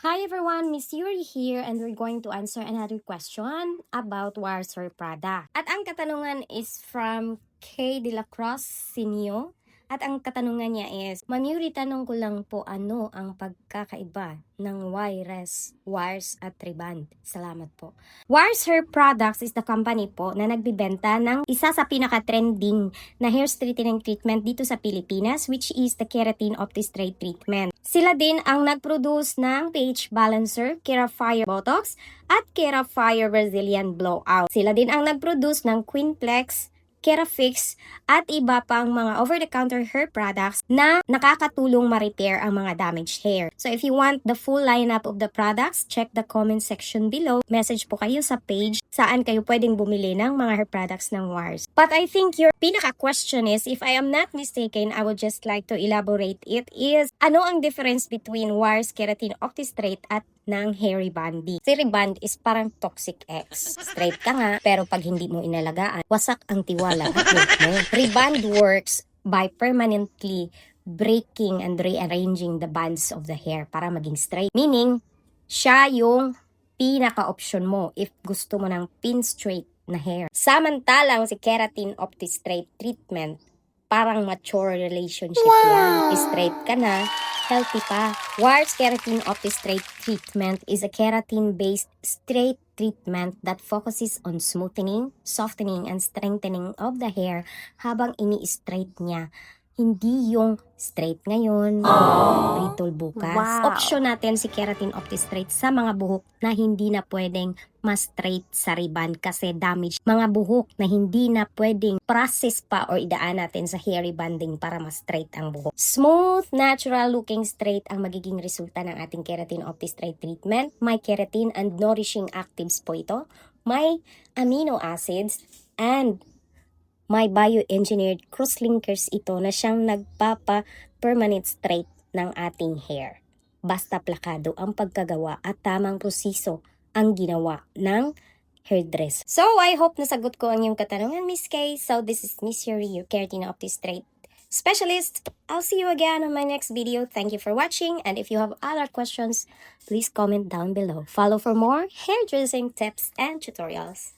Hi everyone, Miss Yuri here and we're going to answer another question about Warsaw Prada. At ang katanungan is from K. De La Cruz Sinio. At ang katanungan niya is, Ma'am Yuri, tanong ko lang po ano ang pagkakaiba ng Wires at Reband? Salamat po. Wires Hair Products is the company po na nagbibenta ng isa sa pinaka-trending na hair straightening treatment dito sa Pilipinas, which is the Keratin Opti-Straight Treatment. Sila din ang nag-produce ng pH Balancer, Kerafire Botox, at Kerafire Brazilian Blowout. Sila din ang nag-produce ng Queenplex, Kerafix, at iba pang mga over-the-counter hair products na nakakatulong ma-repair ang mga damaged hair. So if you want the full lineup of the products, check the comment section below. Message po kayo sa page saan kayo pwedeng bumili ng mga hair products ng Wires. But I think your pinaka-question is, if I am not mistaken, I would just like to elaborate it, is ano ang difference between Wires Keratin Opti-Straight at ng hair reband? Si reband is parang toxic ex. Straight ka nga, pero pag hindi mo inalagaan, wasak ang tiwala at look mo. Reband works by permanently breaking and rearranging the bands of the hair para maging straight. Meaning, siya yung pinaka-option mo if gusto mo ng pin straight na hair. Samantalang si Keratin Opti-Straight Treatment, parang mature relationship yan. Straight ka na, healthy pa. Wires Keratin Opti-Straight Treatment is a keratin-based straight treatment that focuses on smoothening, softening, and strengthening of the hair habang ini-straight niya. Hindi yung straight ngayon, brittle bukas. Wow. Option natin si Keratin Opti-Straight sa mga buhok na hindi na pwedeng ma-straight sa reband kasi damage. Mga buhok na hindi na pwedeng process pa or idaan natin sa hair rebanding para ma-straight ang buhok. Smooth, natural looking straight ang magiging resulta ng ating Keratin Opti-Straight treatment. May keratin and nourishing actives po ito. May amino acids and may bioengineered crosslinkers ito na siyang nagpapa-permanent straight ng ating hair. Basta plakado ang pagkagawa at tamang proseso ang ginawa ng hairdresser. So, I hope nasagot ko ang iyong katanungan, Miss Kay. So, this is Miss Yuri, your Keratin Opti-Straight specialist. I'll see you again on my next video. Thank you for watching. And if you have other questions, please comment down below. Follow for more hairdressing tips and tutorials.